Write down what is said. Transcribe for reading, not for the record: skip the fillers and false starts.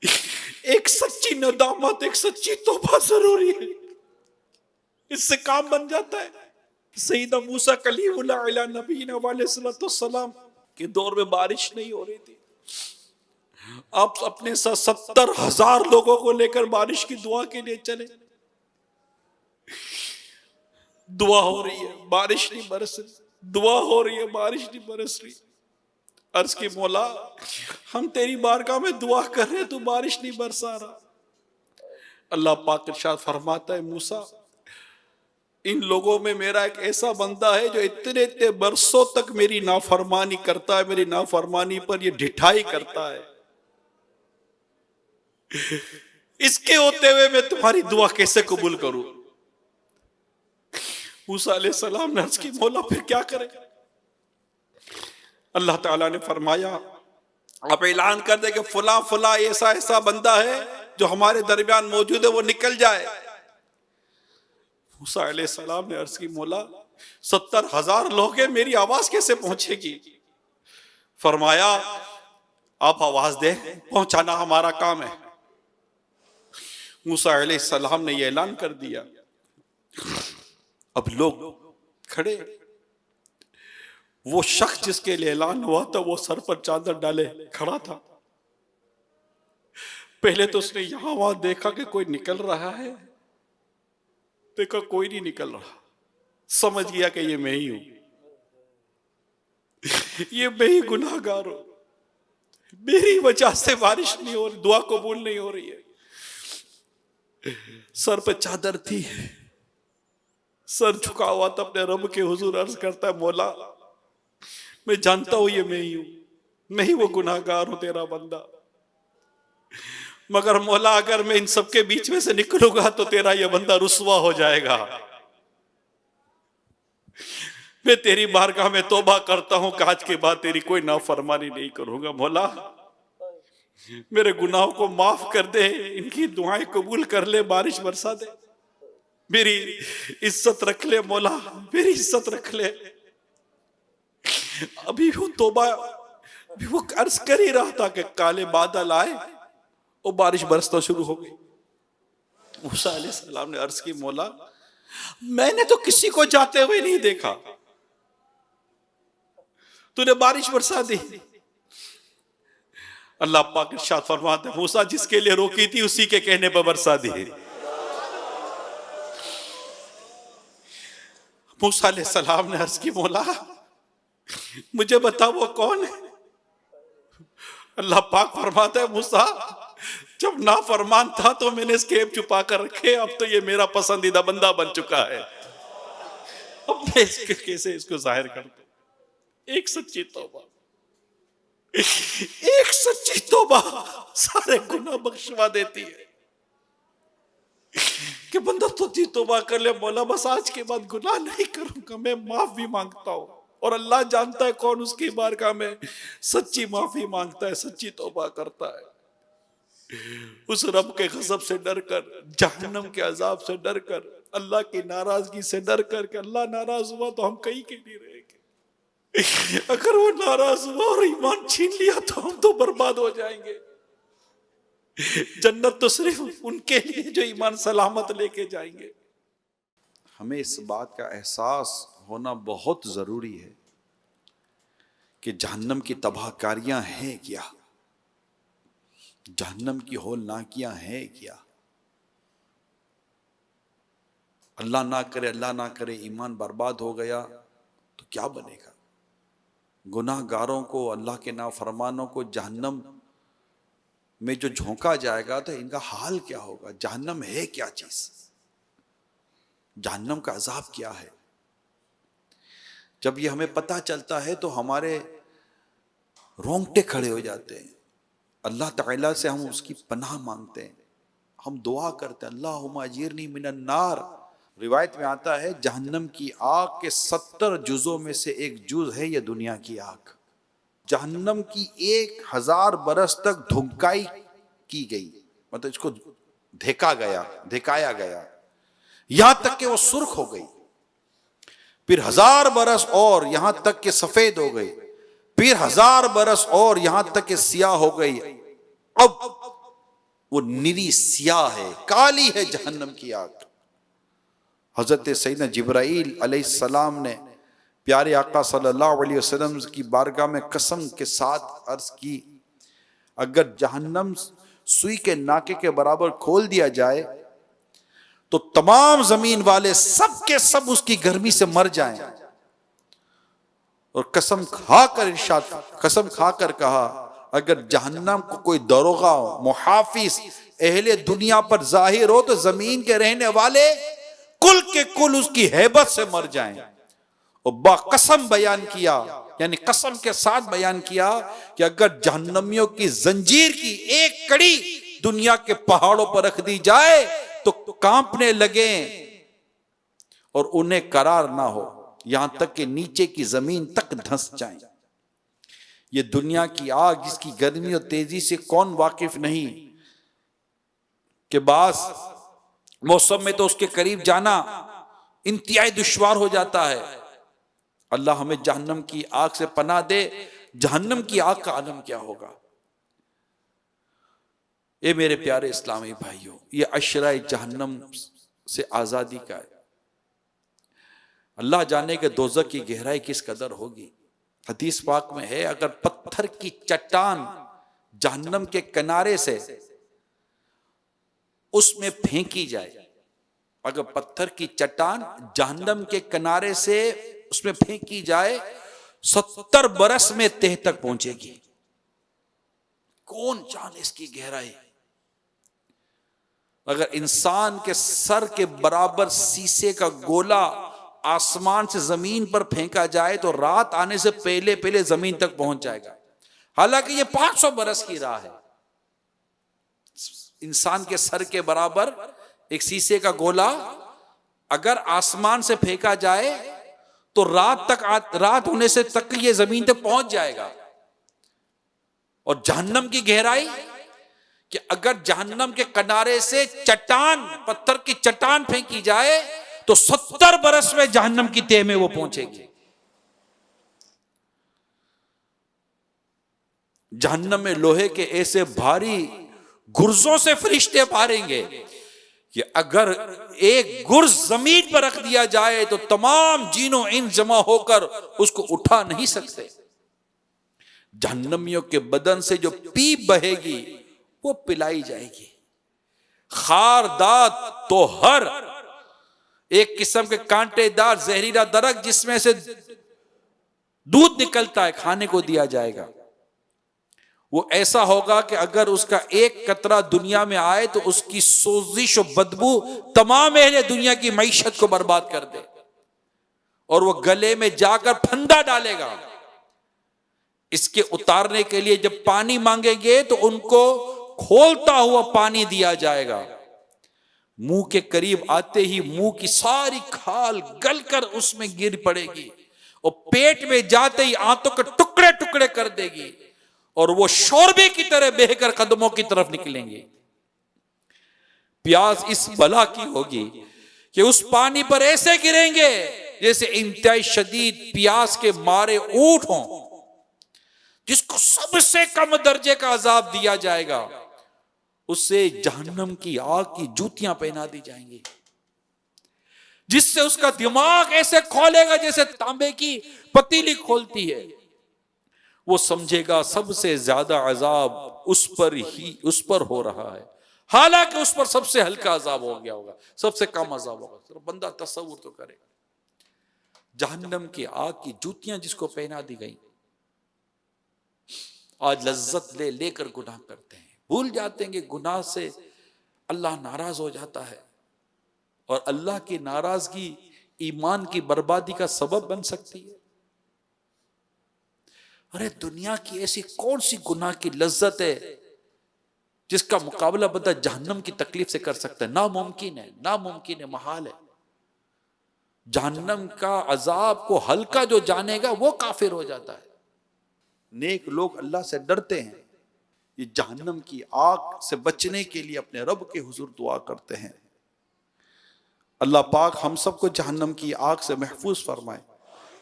एक सच्ची नदामत, एक सच्ची तौबा जरूरी है, इससे काम बन जाता है। सईदा मूसा कलीमुल्लाह अला नबीना वालेसलाम के दौर में बारिश नहीं हो रही थी, आप अपने साथ 70,000 लोगों को लेकर बारिश की दुआ के लिए चले। दुआ हो रही है, बारिश नहीं बरस रही, दुआ हो रही है, बारिश नहीं बरस रही। अर्ज की मौला, हम तेरी बारगाह में दुआ कर रहे हैं, तू बारिश नहीं बरसा रहा। अल्लाह पाक इरशाद फरमाता है, मूसा इन लोगों में मेरा एक ऐसा बंदा है जो इतने इतने बरसों तक मेरी नाफरमानी करता है, मेरी नाफरमानी पर ये ढिठाई करता है, इसके होते हुए मैं तुम्हारी दुआ कैसे कबूल करूं। मूसा अलैहिस्सलाम ने अर्ज की, मौला फिर क्या करें। अल्लाह ताला ने फरमाया, आप ऐलान कर दे कि फला फला ऐसा ऐसा बंदा है जो हमारे दरमियान मौजूद है, वो निकल जाए। मूसा अलैहिस्सलाम ने अर्ज की, मौला 70,000 लोग हैं, मेरी आवाज कैसे पहुंचेगी। फरमाया, आप आवाज दे, पहुंचाना हमारा काम है। मूसा अलैहिस्सलाम ने यह ऐलान कर दिया। अब लोग खड़े, वो शख्स जिसके लिए ऐलान हुआ था वो सर पर चादर डाले खड़ा था। पहले तो उसने यहां वहां देखा कि कोई निकल रहा है, देखा कोई नहीं निकल रहा, समझ गया कि ये मैं ही हूं, ये मैं ही गुनाहगार हूं, मेरी वजह से बारिश नहीं हो रही, दुआ कबूल नहीं हो रही है। सर पे चादर थी, सर झुका हुआ था अपने रब के हुजूर, अर्ज करता है, मौला मैं जानता हूं ये मैं ही हूं, मैं ही वो गुनाहगार हूं, तेरा बंदा, मगर मौला अगर मैं इन सबके बीच में से निकलूंगा तो तेरा ये बंदा रुसवा हो जाएगा। मैं तेरी बारगाह में तौबा करता हूं कि आज के बाद तेरी कोई नाफरमानी नहीं करूंगा। मौला मेरे गुनाहों को माफ कर दे, इनकी दुआएं कबूल कर ले, बारिश बरसा दे, मेरी इज्जत रख ले मौला, मेरी इज्जत रख ले। अभी वो तौबा, अभी वो अर्ज कर ही रहा था कि काले बादल आए और बारिश बरसना शुरू हो गई। मूसा अलैहिस्सलाम ने अर्ज की, मौला मैंने तो किसी को जाते हुए नहीं देखा, तूने बारिश बरसा दी। अल्लाह पाक इरशाद फरमाते हैं, मूसा जिसके लिए रोकी थी उसी के कहने पर बरसा दी। मूसा अलैहिस्सलाम ने अर्ज की, मौला मुझे बता वो कौन है। अल्लाह पाक फरमाता है, मूसा जब नाफरमान था तो मैंने इसके ऐब छुपा कर रखे, अब तो ये मेरा पसंदीदा बंदा बन चुका है, अब मैं इसके कैसे इसको जाहिर कर दूं। एक सच्ची तौबा, एक सच्ची तौबा सारे गुनाह बख्शवा देती है कि बंदा तो जी तौबा कर ले, मौला बस आज के बाद गुनाह नहीं करूंगा, मैं माफ भी मांगता हूं। और अल्लाह जानता है कौन उसकी बारगाह में सच्ची माफी मांगता है, सच्ची तौबा करता है। उस रब के गज़ब से डर कर, जहन्नम के अजाब से डर कर, अल्लाह की नाराजगी से डर कर कि अल्लाह नाराज हुआ तो हम कहीं के नहीं रहेंगे, अगर वो नाराज हुआ और ईमान छीन लिया तो हम तो बर्बाद हो जाएंगे। जन्नत तो सिर्फ उनके लिए जो ईमान सलामत लेके जाएंगे। हमें इस बात का एहसास होना बहुत जरूरी है कि जहन्नम की तबाहकारियां हैं क्या, जहन्नम की होलनाकियां हैं क्या। अल्लाह ना करे ईमान बर्बाद हो गया तो क्या बनेगा। गुनाहगारों को, अल्लाह के नाफरमानों को जहन्नम में जो झोंका जाएगा तो इनका हाल क्या होगा। जहन्नम है क्या चीज, जहन्नम का अजाब क्या है। जब ये हमें पता चलता है तो हमारे रोंगटे खड़े हो जाते हैं। अल्लाह ताला से हम उसकी पनाह मांगते हैं, हम दुआ करते हैं, अल्लाहुम्मा अजीरनी मिनन नार। रिवायत में आता है जहन्नम की आग के 70 जुज़ों में से एक जुज़ है ये दुनिया की आग। जहन्नम की 1000 बरस तक धुंकाई की गई, मतलब इसको धिकाया गया, यहां तक कि वो सुर्ख हो गई, फिर 1000 बरस और यहां तक कि सफेद हो गई, फिर 1000 बरस और यहां तक कि सियाह हो गई। अब वो निरी स्याह है, काली है जहन्नम की आग। हजरत सैयदना जिब्राईल अलैहिस्सलाम ने प्यारे आका सल्लल्लाहु अलैहि वसल्लम की बारगाह में कसम के साथ अर्ज की, अगर जहन्नम सुई के नाके के बराबर खोल दिया जाए तो तमाम जमीन वाले सब के सब उसकी गर्मी से मर जाएं। और कसम खाकर कहा, अगर जहन्नम को कोई दरोगा हो, मुहाफिज अहले दुनिया पर जाहिर हो तो जमीन के रहने वाले कुल के कुल उसकी हैबत से मर जाएं। और बाकसम बयान किया, यानी कसम के साथ बयान किया कि अगर जहन्नमियों की जंजीर की एक कड़ी दुनिया के पहाड़ों पर रख दी जाए तो कांपने लगे और उन्हें करार ना हो, यहां तक कि नीचे की जमीन तक धंस जाए। ये दुनिया की आग जिसकी गर्मी और तेजी से कौन वाकिफ नहीं, कि बास मौसम में तो उसके करीब जाना इंतहाई दुश्वार हो जाता है। अल्लाह हमें जहन्नम की आग से पनाह दे। जहन्नम की आग का आलम क्या होगा। ये मेरे प्यारे इस्लामी भाइयों, ये अशराए जहन्नम से आजादी का है। अल्लाह जाने के दोज़ख की गहराई किस कदर होगी। हदीस पाक में है, अगर पत्थर की चट्टान जहन्नम के किनारे से उसमें फेंकी जाए, अगर पत्थर की चट्टान जहन्नम के किनारे से उसमें फेंकी जाए 70 बरस में तह तक पहुंचेगी। कौन जाने इसकी गहराई। अगर इंसान के सर के बराबर शीशे का गोला आसमान से जमीन पर फेंका जाए तो रात आने से पहले पहले जमीन तक पहुंच जाएगा। हालांकि ये 500 बरस की राह है। इंसान के सर के बराबर एक शीशे का गोला अगर आसमान से फेंका जाए तो रात होने से तक ये जमीन तक पहुंच जाएगा। और जहन्नम की गहराई कि अगर जहन्नम के किनारे से चट्टान, पत्थर की चट्टान फेंकी जाए तो 70 बरस में जहन्नम की तह में वो पहुंचेगी। जहन्नम में लोहे के ऐसे भारी गुर्जों से फरिश्ते मारेंगे कि अगर एक गुर्ज जमीन पर रख दिया जाए तो तमाम जीनों इन जमा होकर उसको उठा नहीं सकते। जहन्नमियों के बदन से जो पीप बहेगी वो पिलाई जाएगी। खारदार तो हर एक किस्म के कांटेदार जहरीला दरख्त जिसमें से दूध निकलता है, खाने को दिया जाएगा। वो ऐसा होगा कि अगर उसका एक कतरा दुनिया में आए तो उसकी सोजिश और बदबू तमाम अहले दुनिया की मईशत को बर्बाद कर दे और वो गले में जाकर फंदा डालेगा। इसके उतारने के लिए जब पानी मांगेंगे तो उनको खोलता हुआ पानी दिया जाएगा। मुंह के करीब आते ही मुंह की सारी खाल गलकर उसमें गिर पड़ेगी और पेट में जाते ही आंतों के टुकड़े टुकड़े कर देगी और वो शोरबे की तरह बहकर कदमों की तरफ निकलेंगे। प्यास इस बला की होगी कि उस पानी पर ऐसे गिरेंगे जैसे इंतहाई शदीद प्यास के मारे ऊंट हों, जिसको सबसे कम दर्जे का अजाब दिया जाएगा। उससे जहन्नम की आग की जूतियां पहना दी जाएंगी, जिससे उसका दिमाग ऐसे खोलेगा जैसे तांबे की पतीली खोलती है। वो समझेगा सबसे ज्यादा अजाब उस पर हो रहा है, हालांकि उस पर सबसे हल्का अजाब हो गया होगा, सबसे कम अजाब होगा। तो बंदा तसव्वुर तो करे। जहन्नम की आग की जूतियां जिसको पहना दी गई, आज लज्जत ले लेकर गुनाह करते हैं, भूल जाते हैं कि गुनाह से अल्लाह नाराज हो जाता है और अल्लाह की नाराजगी ईमान की बर्बादी का सबब बन सकती है। अरे दुनिया की ऐसी कौन सी गुनाह की लज्जत है जिसका मुकाबला बंदा जहन्नम की तकलीफ से कर सकता है? नामुमकिन है, नामुमकिन है, महाल है। जहन्नम का अजाब को हल्का जो जानेगा वो काफिर हो जाता है। नेक लोग अल्लाह से डरते हैं, ये जहन्नम की आग से बचने के लिए अपने रब के हुजूर दुआ करते हैं। अल्लाह पाक हम सबको जहन्नम की आग से महफूज फरमाए।